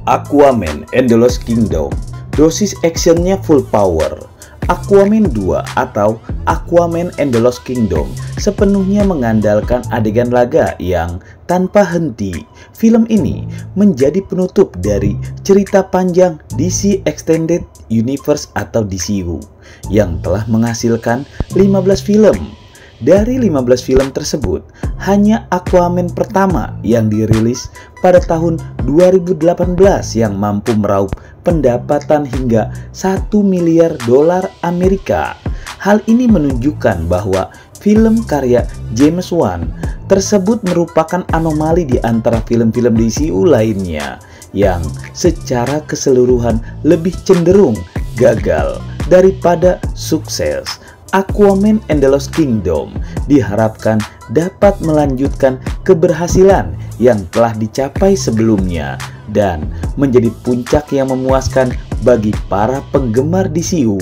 Aquaman and the Lost Kingdom. Dosis actionnya full power. Aquaman 2 atau Aquaman and the Lost Kingdom sepenuhnya mengandalkan adegan laga yang tanpa henti. Film ini menjadi penutup dari cerita panjang DC Extended Universe atau DCU yang telah menghasilkan 15 film. Dari 15 film tersebut, hanya Aquaman pertama yang dirilis pada tahun 2018 yang mampu meraup pendapatan hingga 1 miliar dolar Amerika. Hal ini menunjukkan bahwa film karya James Wan tersebut merupakan anomali di antara film-film DCU lainnya yang secara keseluruhan lebih cenderung gagal daripada sukses. Aquaman and the Lost Kingdom diharapkan dapat melanjutkan keberhasilan yang telah dicapai sebelumnya dan menjadi puncak yang memuaskan bagi para penggemar DCU.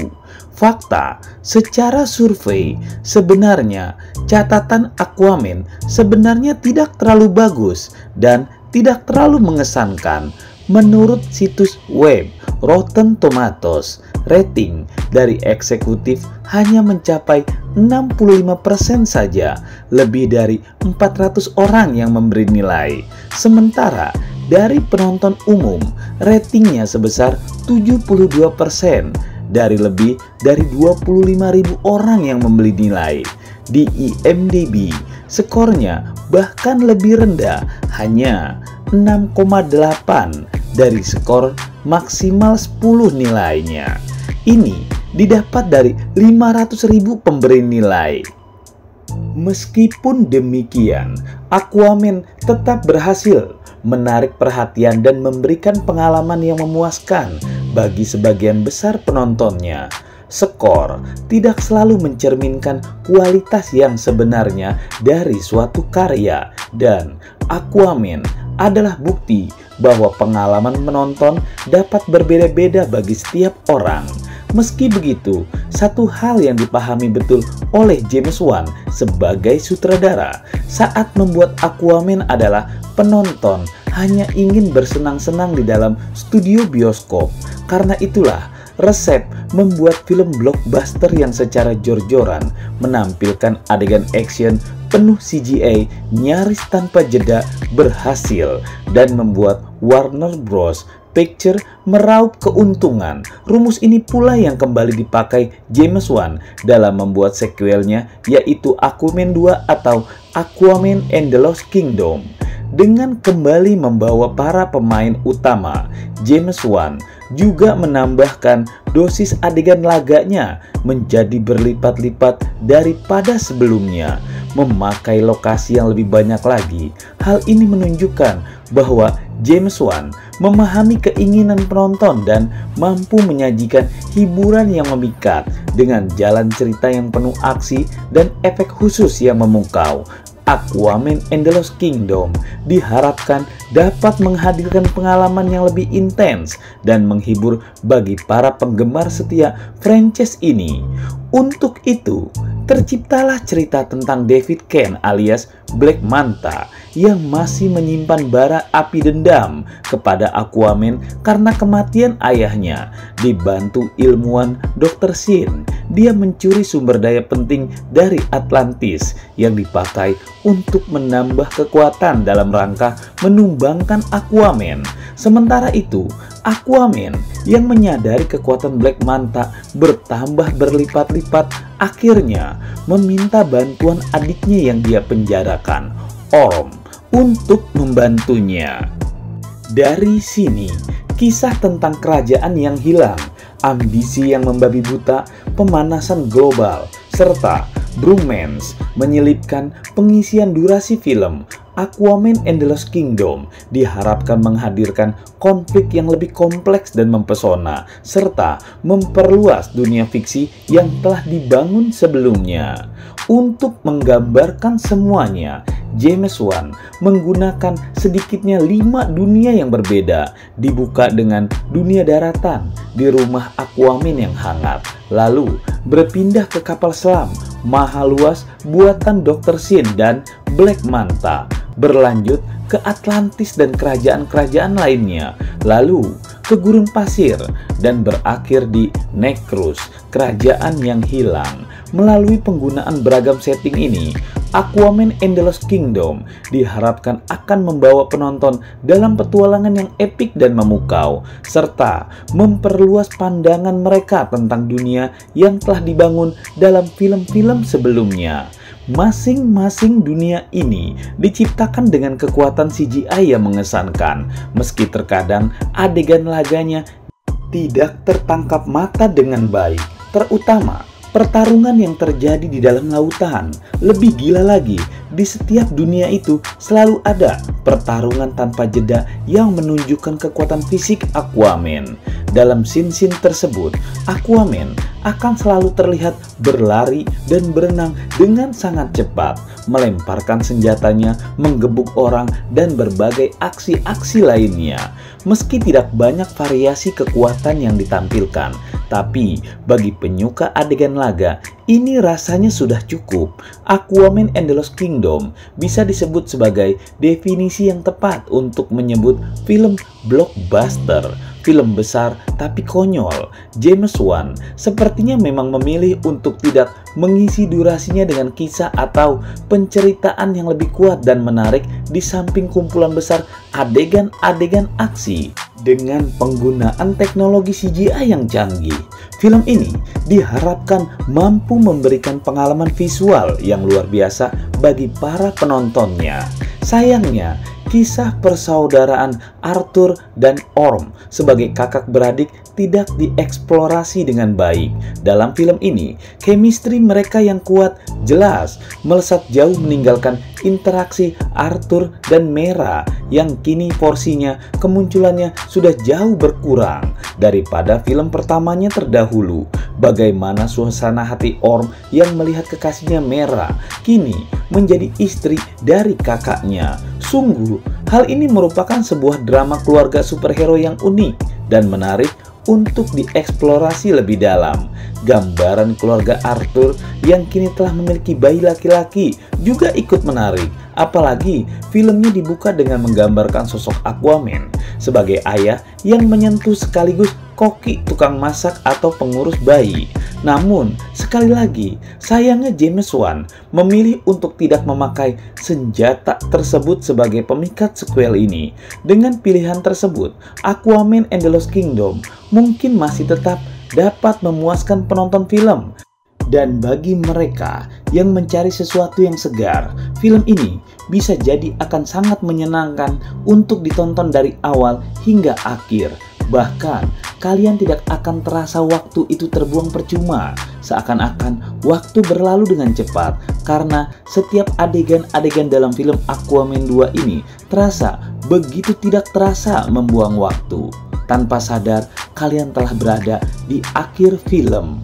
Fakta, secara survei, sebenarnya catatan Aquaman sebenarnya tidak terlalu bagus dan tidak terlalu mengesankan. Menurut situs web Rotten Tomatoes, rating dari eksekutif hanya mencapai 65% saja, lebih dari 400 orang yang memberi nilai. Sementara dari penonton umum, ratingnya sebesar 72% dari lebih dari 25.000 orang yang memberi nilai. Di IMDb, skornya bahkan lebih rendah, hanya 6,8 dari skor maksimal 10 nilainya. Ini didapat dari 500.000 pemberi nilai. Meskipun demikian, Aquaman tetap berhasil menarik perhatian dan memberikan pengalaman yang memuaskan bagi sebagian besar penontonnya. Skor tidak selalu mencerminkan kualitas yang sebenarnya dari suatu karya, dan Aquaman adalah bukti bahwa pengalaman menonton dapat berbeda-beda bagi setiap orang. Meski begitu, satu hal yang dipahami betul oleh James Wan sebagai sutradara saat membuat Aquaman adalah penonton hanya ingin bersenang-senang di dalam studio bioskop. Karena itulah resep membuat film blockbuster yang secara jor-joran menampilkan adegan action penuh CGI nyaris tanpa jeda berhasil dan membuat Warner Bros. Picture meraup keuntungan. Rumus ini pula yang kembali dipakai James Wan dalam membuat sequelnya, yaitu Aquaman 2 atau Aquaman and the Lost Kingdom. Dengan kembali membawa para pemain utama, James Wan juga menambahkan dosis adegan laganya menjadi berlipat-lipat daripada sebelumnya, memakai lokasi yang lebih banyak lagi. Hal ini menunjukkan bahwa James Wan memahami keinginan penonton dan mampu menyajikan hiburan yang memikat dengan jalan cerita yang penuh aksi dan efek khusus yang memukau. Aquaman and the Lost Kingdom diharapkan dapat menghadirkan pengalaman yang lebih intens dan menghibur bagi para penggemar setia franchise ini. Untuk itu, terciptalah cerita tentang David Cain alias Black Manta yang masih menyimpan bara api dendam kepada Aquaman karena kematian ayahnya. Dibantu ilmuwan Dr. Shin, dia mencuri sumber daya penting dari Atlantis yang dipakai untuk menambah kekuatan dalam rangka menumbangkan Aquaman. Sementara itu, Aquaman yang menyadari kekuatan Black Manta bertambah berlipat-lipat akhirnya meminta bantuan adiknya yang dia penjarakan, Orm, untuk membantunya. Dari sini, kisah tentang kerajaan yang hilang, ambisi yang membabi buta, pemanasan global, serta bromance menyelipkan pengisian durasi film. Aquaman and the Lost Kingdom diharapkan menghadirkan konflik yang lebih kompleks dan mempesona, serta memperluas dunia fiksi yang telah dibangun sebelumnya. Untuk menggambarkan semuanya, James Wan menggunakan sedikitnya 5 dunia yang berbeda, dibuka dengan dunia daratan di rumah Aquaman yang hangat, lalu berpindah ke kapal selam maha luas buatan Dr. Shin dan Black Manta, berlanjut ke Atlantis dan kerajaan-kerajaan lainnya, lalu ke gurun pasir, dan berakhir di Necrus, kerajaan yang hilang. Melalui penggunaan beragam setting ini, Aquaman and the Lost Kingdom diharapkan akan membawa penonton dalam petualangan yang epik dan memukau, serta memperluas pandangan mereka tentang dunia yang telah dibangun dalam film-film sebelumnya. Masing-masing dunia ini diciptakan dengan kekuatan CGI yang mengesankan, meski terkadang adegan laganya tidak tertangkap mata dengan baik, terutama pertarungan yang terjadi di dalam lautan. Lebih gila lagi, di setiap dunia itu selalu ada pertarungan tanpa jeda yang menunjukkan kekuatan fisik Aquaman. Dalam scene-scene tersebut, Aquaman akan selalu terlihat berlari dan berenang dengan sangat cepat, melemparkan senjatanya, menggebuk orang, dan berbagai aksi-aksi lainnya. Meski tidak banyak variasi kekuatan yang ditampilkan, tapi bagi penyuka adegan laga, ini rasanya sudah cukup. Aquaman and the Lost Kingdom bisa disebut sebagai definisi yang tepat untuk menyebut film blockbuster, film besar tapi konyol. James Wan sepertinya memang memilih untuk tidak mengisi durasinya dengan kisah atau penceritaan yang lebih kuat dan menarik di samping kumpulan besar adegan-adegan aksi. Dengan penggunaan teknologi CGI yang canggih, film ini diharapkan mampu memberikan pengalaman visual yang luar biasa bagi para penontonnya. Sayangnya, kisah persaudaraan Arthur dan Orm sebagai kakak beradik tidak dieksplorasi dengan baik. Dalam film ini, chemistry mereka yang kuat jelas melesat jauh meninggalkan interaksi Arthur dan Mera yang kini porsinya kemunculannya sudah jauh berkurang daripada film pertamanya terdahulu. Bagaimana suasana hati Orm yang melihat kekasihnya Mera kini menjadi istri dari kakaknya. Sungguh, hal ini merupakan sebuah drama keluarga superhero yang unik dan menarik untuk dieksplorasi lebih dalam. Gambaran keluarga Arthur yang kini telah memiliki bayi laki-laki juga ikut menarik. Apalagi filmnya dibuka dengan menggambarkan sosok Aquaman sebagai ayah yang menyentuh sekaligus koki tukang masak atau pengurus bayi. Namun, sekali lagi, sayangnya James Wan memilih untuk tidak memakai senjata tersebut sebagai pemikat sequel ini. Dengan pilihan tersebut, Aquaman and the Lost Kingdom mungkin masih tetap dapat memuaskan penonton film. Dan bagi mereka yang mencari sesuatu yang segar, film ini bisa jadi akan sangat menyenangkan untuk ditonton dari awal hingga akhir. Bahkan, kalian tidak akan terasa waktu itu terbuang percuma. Seakan-akan waktu berlalu dengan cepat karena setiap adegan-adegan dalam film Aquaman 2 ini terasa begitu tidak terasa membuang waktu. Tanpa sadar, kalian telah berada di akhir film.